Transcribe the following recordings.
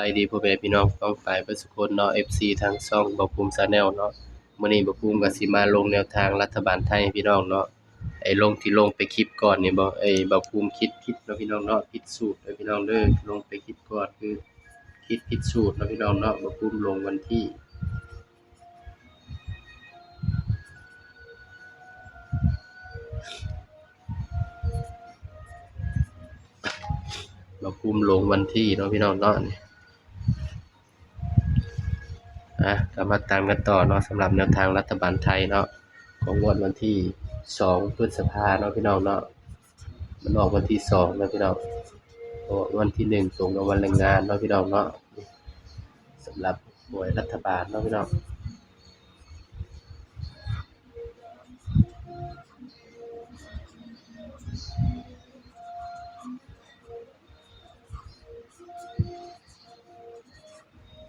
ายดีพ่อแม่พี่น้องป้องปายเบิดซุคนเนาะ FC ทางช่องบ่ภูมิชาแนลเนาะมื้อนี้บ่ภูมิก็สิมาลงแนวทางรัฐบาลไทยให้พี่น้องเนาะลงที่ลงไปคลิปก่อนนี่บ่ภูมิคิดผิดเนาะพี่น้องเนาะผิดสูตรเด้อพี่น้องเด้อลงไปคลิปก่อนคือคิดผิดสูตรเนาะพี่น้องเนาะบ่ภูมิลงวันที่บ่ภูมิลงวันที่เนาะพี่น้องเนาะนี่ก็มาตามกันต่อเนาะสำหรับแนวทางรัฐบาลไทยเนาะของงวดวันที่2พฤษภาเนาะพี่น้องเนาะมันออกวันที่2เนาะพี่น้องวันที่1ตรงกับวันแรงงานเนาะพี่น้องเนาะสำหรับหน่วยรัฐบาลเนาะพี่น้อง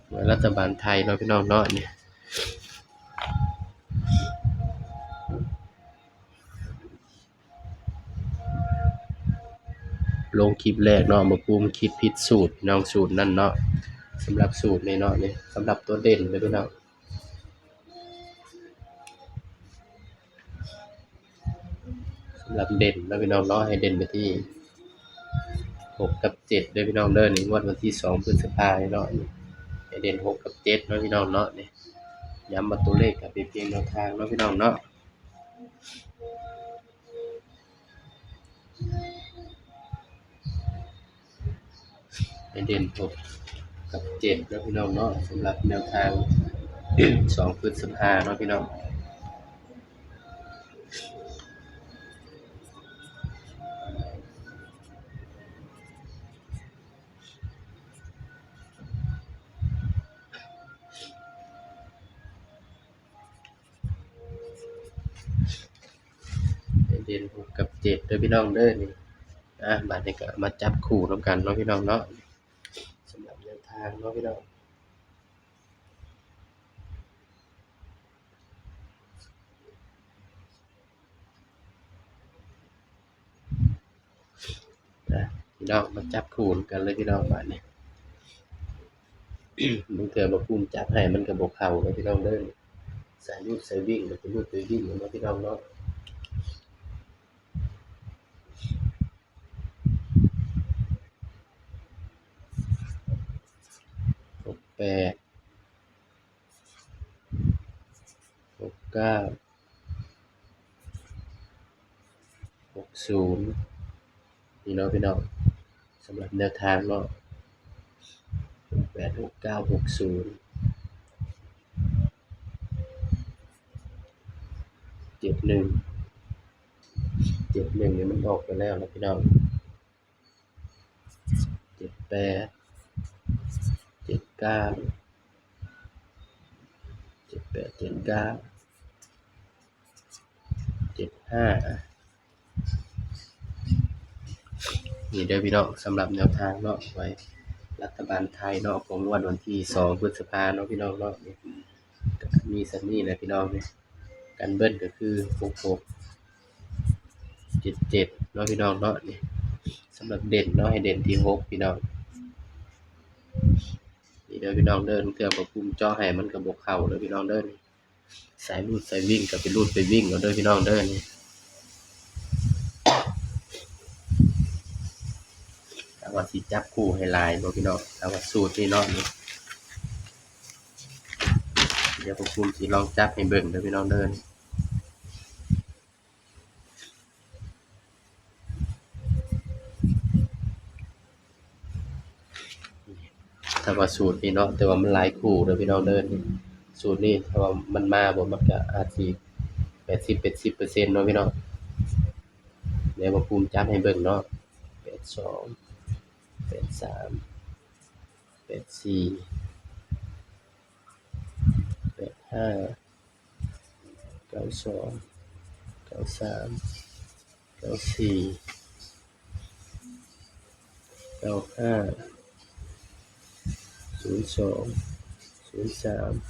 หน่วยรัฐบาลไทยเนาะพี่น้องเนาะนี่ลงคลิปแรกเนาะมาปูมคิดผิดสูตรน้องสูตรนั่นเนาะสำหรับสูตรนี้เนาะนี่สำหรับตัวเด่นเลยพี่น้องสำหรับเด่นแล้วพี่น้องเนาะให้เด่นไปที่6กับ7ด้วยพี่น้องเด้อนี่งวดวันที่2พฤษภาคมเนาะให้เด่น6กับ7เนาะพี่น้องเนาะนี่ย้ำมาตัวเลขกับเป็นเพียงแนวทางเนาะพี่น้องเนาะให้เด่น6กับ7เนาะพี่น้องเนาะสำหรับแนวทาง2พฤษภาคมเนาะพี่น้องเด่น6กับ7เด้อพี่น้องเด้อนี่บัดนี้ก็มาจับคู่นำกันเนาะพี่น้องเนาะสำหรับแนวทางเนาะพี่น้องพี่น้องมาจับคู่กันเลยพี่น้องบัดนี้บางเทื่อบ่ภูมิจับให้มันก็บ่เข้าเนาะพี่น้องเด้อสายรูดสายวิ่งก็ไปรูดไปวิ่งเนาะพี่น้องเนาะ68 69 60นี่เนาะพี่น้องสำหรับแนวทางเนาะ68 69 60 71 71นี่มันออกไปแล้วนะพี่น้อง78 79 78 79 75นี่เด้อพี่น้องสำหรับแนวทางเนาะไว้รัฐบาลไทยเนาะของวันที่2พฤษภาคมเนาะพี่น้องเนาะนี่ก็มีซันนี่แหละพี่น้องนี่กันเบิ้ลก็คือ66 77เนาะพี่น้องเนาะนี่สำหรับเด่นเนาะให้เด่นที่6พี่น้องนี่เด้อพี่น้องเด้อเทื่อบ่ภูมิเจาะให้มันก็บ่เข้าเด้อพี่น้องเด้อนี่สายรูดสายวิ่งก็ไปรูดไปวิ่งเอาเด้อพี่น้องเด้อนี่ถ้าว่าสิจับคู่ให้หลายเนาะพี่น้องถ้าว่าสูตรนี่เนาะนี่เดี๋ยวบ่ภูมิสิลองจับให้เบิ่งเด้อพี่น้องเด้อนี่ถ้าว่าสูตรนี่เนาะแต่ว่ามันหลายคู่เด้อพี่น้องเด้อนี่สูตรนี้ถ้าว่ามันมาบ่มันก็อาจสิ80-70%เนาะพี่น้องเดี๋ยวบ่ภูมิจับให้เบิ่งเนาะ82 83 84 85 92 93 94 95 02 03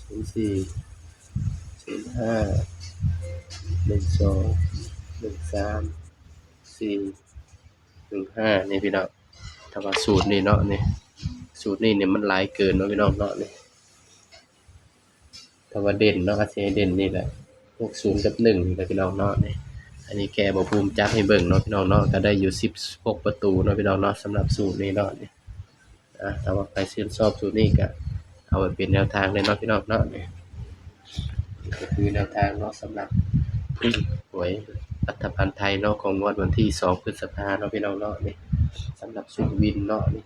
04 05 12 13 4 15นี่พี่น้องถ้าว่าสูตรนี่เนาะนี่ สูตรนี้เนี่ยมันหลายเกินเนาะพี่น้องเนาะนี่ถ้าว่าเด่นเนาะก็สิให้เด่นนี่แหละพวก0กับ1นี่แหละพี่น้องเนาะนี่อันนี้แกบ่ภูมิจับให้เบิ่งเนาะพี่น้องเนาะก็ได้อยู่16ประตูเนาะพี่น้องเนาะสำหรับสูตรนี้เนาะนี่ถ้าว่าใครชื่นชอบสูตรนี้ก็เอาไว้เป็นแนวทางเลยเนาะพี่น้องเนาะนี่ก็คือแนวทางเนาะสำหรับ หวยรัฐบาลไทยเนาะของงวดวันที่2พฤษภาคมเนาะพี่น้องเนาะนี่สำหรับสูตรวินเนาะนี่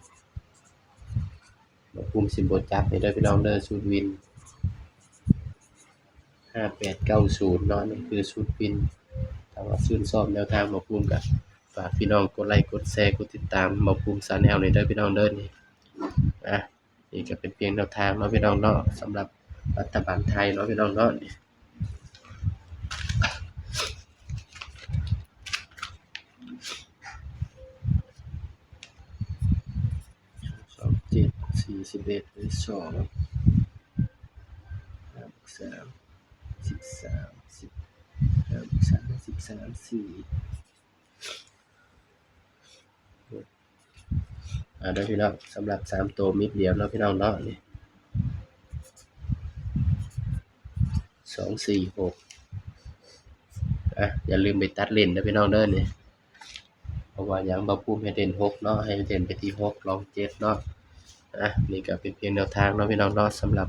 บ่ภูมิสิบ่จับให้เด้อพี่น้องเด้อสูตรวิน5890เนาะนี่คือสูตรวินถ้าว่าชื่นชอบแนวทางบ่ภูมิก็ฝากพี่น้องกดไลค์กดแชร์กดติดตามบ่ภูมิ Channel นี่เด้อพี่น้องเด้อนี่อ่ะนี่ก็เป็นเพียงแนวทางเนาะพี่น้องเนาะสำหรับรัฐบาลไทยเนาะพี่น้องเนาะนี่27 41 2 5 3 13 10 13 4เด้อพี่น้องสำหรับ3ตัวมิดเดียวเนาะพี่น้องเนาะนี่2 4 6อย่าลืมไปตัดเล่นเด้อพี่น้องเด้อนี่เพราะว่าหยังบ่ภูมิให้เด่น6เนาะให้เด่นไปที่6รอง7เนาะนี่ก็เป็นเพียงแนวทางเนาะพี่น้องเนาะสำหรับ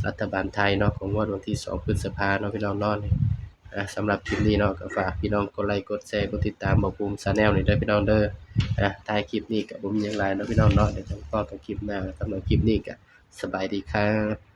รัฐบาลไทยเนาะของงวดวันที่2พฤษภาคมเนาะพี่น้องเนาะนี่สำหรับคลิปนี้เนาะก็ฝากพี่น้องกดไลค์กดแชร์กดติดตามบ่ภูมิ Channel นี่เด้อพี่น้องเด้อท้ายคลิปนี้ก็บ่มีหยังหลายเนาะพี่น้องเนาะเดี๋ยวจะพบกันคลิปหน้าสำหรับคลิปนี้ก็สบายดีครับ